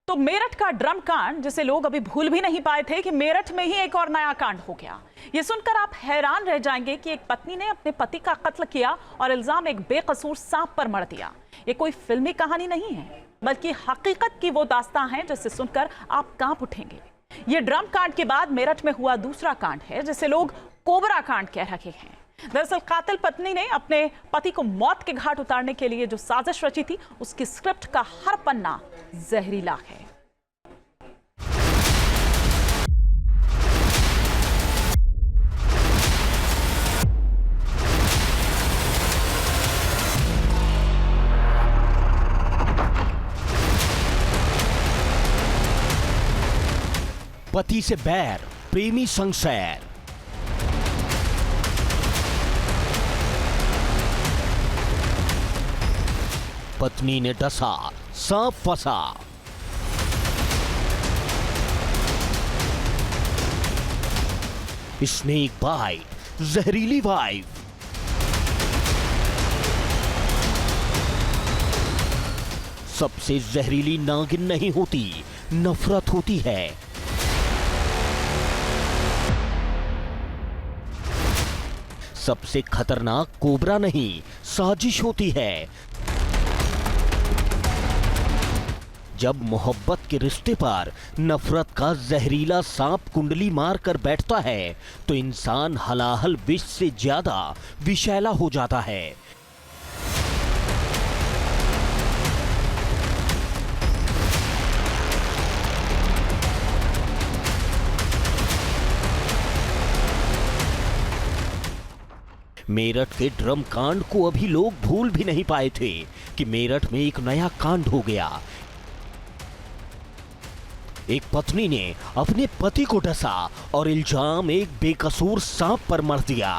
तो मेरठ का ड्रम कांड, जिसे लोग अभी भूल भी नहीं पाए थे कि मेरठ में ही एक और नया कांड हो गया। ये सुनकर आप हैरान रह जाएंगे कि एक पत्नी ने अपने पति का कत्ल किया और इल्जाम एक बेकसूर सांप पर मढ़ दिया। ये कोई फिल्मी कहानी नहीं है, बल्कि हकीकत की वो दास्तां है जिसे सुनकर आप कांप उठेंगे। ये ड्रम कांड के बाद मेरठ में हुआ दूसरा कांड है, जिसे लोग कोबरा कांड कह रहे हैं। दरअसल कातिल पत्नी ने अपने पति को मौत के घाट उतारने के लिए जो साजिश रची थी, उसकी स्क्रिप्ट का हर पन्ना जहरीला है। पति से बैर, प्रेमी संग सैर। पत्नी ने डसा, सांप फंसा। स्नेक बाइट, जहरीली वाइफ। सबसे जहरीली नागिन नहीं होती, नफरत होती है। सबसे खतरनाक कोबरा नहीं, साजिश होती है। जब मोहब्बत के रिश्ते पर नफरत का जहरीला सांप कुंडली मार कर बैठता है, तो इंसान हलाहल विष से ज्यादा विषैला हो जाता है। मेरठ के ड्रम कांड को अभी लोग भूल भी नहीं पाए थे कि मेरठ में एक नया कांड हो गया। एक पत्नी ने अपने पति को डसा और इल्जाम एक बेकसूर सांप पर मढ़ दिया।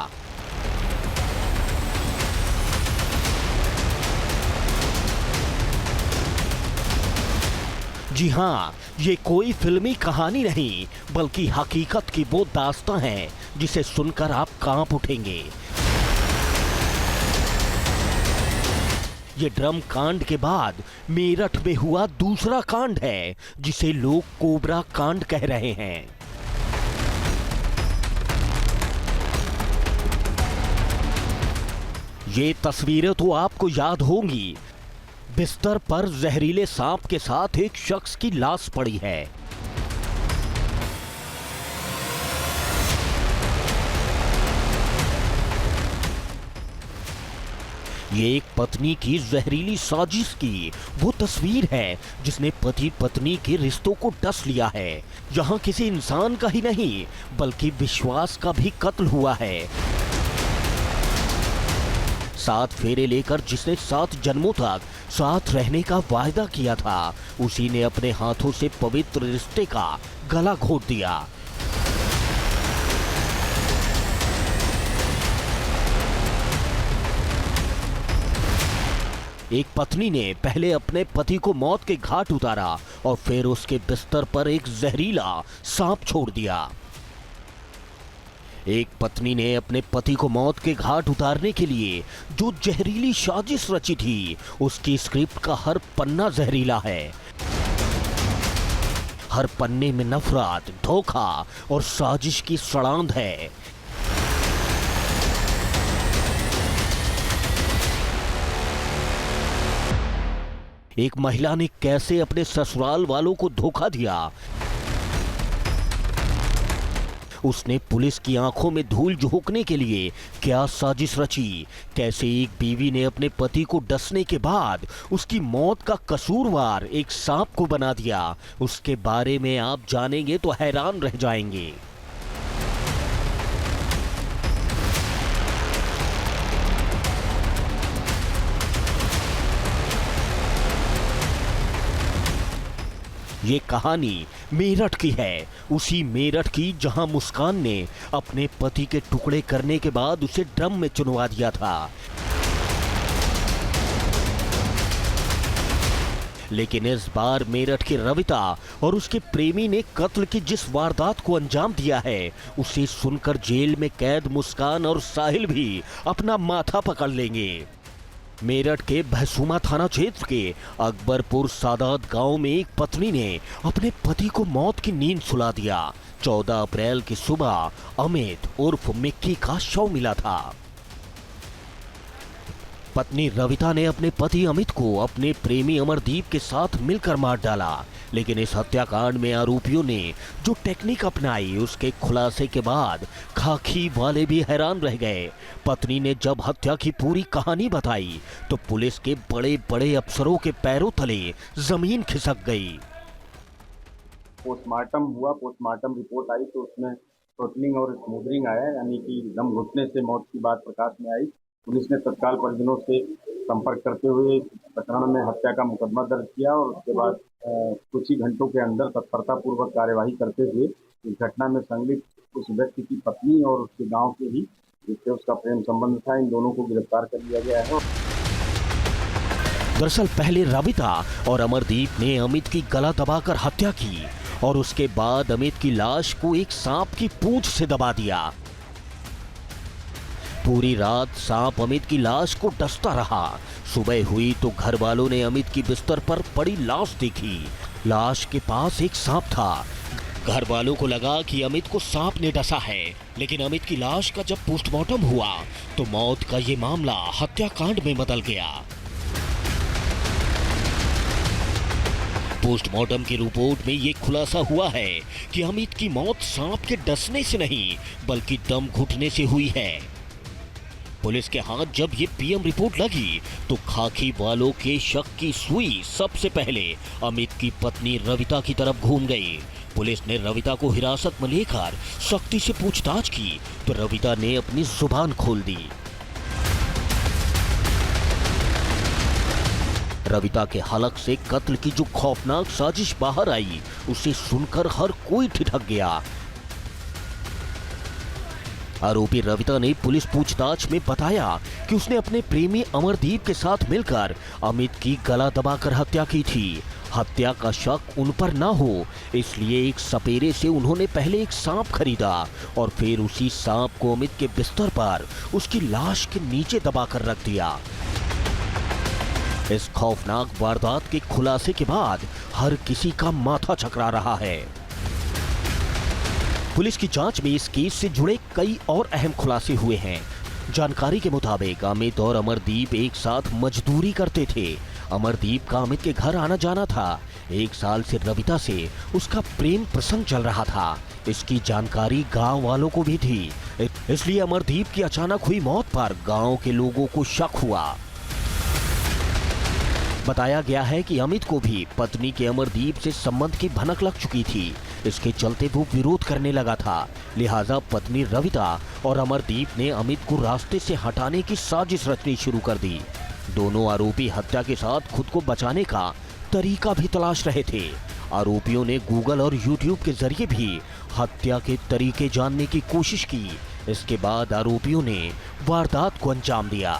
जी हां, ये कोई फिल्मी कहानी नहीं, बल्कि हकीकत की वो दास्तां है जिसे सुनकर आप कांप उठेंगे। ये ड्रम कांड के बाद मेरठ में हुआ दूसरा कांड है, जिसे लोग कोबरा कांड कह रहे हैं। ये तस्वीरें तो आपको याद होंगी। बिस्तर पर जहरीले सांप के साथ एक शख्स की लाश पड़ी है। ये एक पत्नी की जहरीली साजिश की वो तस्वीर है, जिसने पति पत्नी के रिश्तों को डस लिया है। यहाँ किसी इंसान का ही नहीं, बल्कि विश्वास का भी कत्ल हुआ है। 7 फेरे लेकर जिसने 7 जन्मों तक साथ रहने का वायदा किया था, उसी ने अपने हाथों से पवित्र रिश्ते का गला घोट दिया। एक पत्नी ने पहले अपने पति को मौत के घाट उतारा और फिर उसके बिस्तर पर एक जहरीला सांप छोड़ दिया। एक पत्नी ने अपने पति को मौत के घाट उतारने के लिए जो जहरीली साजिश रची थी, उसकी स्क्रिप्ट का हर पन्ना जहरीला है। हर पन्ने में नफरत, धोखा और साजिश की सड़ांध है। एक महिला ने कैसे अपने ससुराल वालों को धोखा दिया, उसने पुलिस की आंखों में धूल झोंकने के लिए क्या साजिश रची, कैसे एक बीवी ने अपने पति को डसने के बाद उसकी मौत का कसूरवार एक सांप को बना दिया, उसके बारे में आप जानेंगे तो हैरान रह जाएंगे। ये कहानी मेरठ की है, उसी मेरठ की जहां मुस्कान ने अपने पति के टुकड़े करने के बाद उसे ड्रम में चुनवा दिया था। लेकिन इस बार मेरठ के रविता और उसके प्रेमी ने कत्ल की जिस वारदात को अंजाम दिया है, उसे सुनकर जेल में कैद मुस्कान और साहिल भी अपना माथा पकड़ लेंगे। मेरठ के भैंसुमा थाना क्षेत्र के अकबरपुर सादात गांव में एक पत्नी ने अपने पति को मौत की नींद सुला दिया। 14 अप्रैल की सुबह अमित उर्फ मिक्की का शव मिला था। पत्नी रविता ने अपने पति अमित को अपने प्रेमी अमरदीप के साथ मिलकर मार डाला, लेकिन इस हत्याकांड में आरोपियों ने जो टेक्निक अपनाई उसके खुलासे के बाद खाकी वाले भी हैरान रह गए। पत्नी ने जब हत्या की पूरी कहानी बताई तो पुलिस के बड़े बड़े अफसरों के पैरों तले जमीन खिसक गई। पोस्टमार्टम हुआ, पोस्टमार्टम रिपोर्ट आई तो उसमें थ्रोटलिंग और स्मोदरिंग आया, यानी कि दम घुटने से मौत की बात प्रकाश में आई। पुलिस ने तत्काल परिजनों से संपर्क करते हुए प्रकरण में हत्या का मुकदमा दर्ज किया और उसके बाद कुछ ही घंटों के अंदर तत्परतापूर्वक कार्यवाही करते हुए इस घटना में संलिप्त उस व्यक्ति की पत्नी और उसके गांव के ही जिससे उसका प्रेम संबंध था, इन दोनों को गिरफ्तार कर लिया गया है। दरअसल पहले रविता और अमरदीप ने अमित की गला दबाकर हत्या की और उसके बाद अमित की लाश को एक सांप की पूंछ से दबा दिया। पूरी रात सांप अमित की लाश को डसता रहा। सुबह हुई तो घर वालों ने अमित की बिस्तर पर पड़ी लाश देखी। लाश के पास एक सांप था। घर वालों को लगा कि अमित को सांप ने डसा है, लेकिन अमित की लाश का जब पोस्टमार्टम हुआ तो मौत का ये मामला हत्याकांड में बदल गया। पोस्टमार्टम की रिपोर्ट में ये खुलासा हुआ है कि अमित की मौत सांप के डसने से नहीं बल्कि दम घुटने से हुई है। पुलिस के हाथ जब ये पीएम रिपोर्ट लगी तो खाकी वालों के शक की सुई सबसे पहले अमित की पत्नी रविता की तरफ घूम गई। पुलिस ने रविता को हिरासत में लेकर सख्ती से पूछताछ की तो रविता ने अपनी जुबान खोल दी। रविता के हलक से कत्ल की जो खौफनाक साजिश बाहर आई उसे सुनकर हर कोई ठिठक गया। आरोपी रविता ने पुलिस पूछताछ में बताया कि उसने अपने प्रेमी अमरदीप के साथ मिलकर अमित की गला दबाकर हत्या की थी। हत्या का शक उन पर न हो इसलिए एक सपेरे से उन्होंने पहले एक सांप खरीदा और फिर उसी सांप को अमित के बिस्तर पर उसकी लाश के नीचे दबाकर रख दिया। इस खौफनाक वारदात के खुलासे के बाद हर किसी का माथा चकरा रहा है। पुलिस की जांच में इस केस से जुड़े कई और अहम खुलासे हुए हैं। जानकारी के मुताबिक अमित और अमरदीप एक साथ मजदूरी करते थे। अमरदीप का अमित के घर आना जाना था। 1 साल से रविता से उसका प्रेम प्रसंग चल रहा था। इसकी जानकारी गांव वालों को भी थी, इसलिए अमरदीप की अचानक हुई मौत पर गांव के लोगों को शक हुआ। बताया गया है कि अमित को भी पत्नी के अमरदीप से संबंध की भनक लग चुकी थी। इसके चलते वो विरोध करने लगा था, लिहाजा पत्नी रविता और अमरदीप ने अमित को रास्ते से हटाने की साजिश रचनी शुरू कर दी। दोनों आरोपी हत्या के साथ खुद को बचाने का तरीका भी तलाश रहे थे। आरोपियों ने गूगल और यूट्यूब के जरिए भी हत्या के तरीके जानने की कोशिश की। इसके बाद आरोपियों ने वारदात को अंजाम दिया।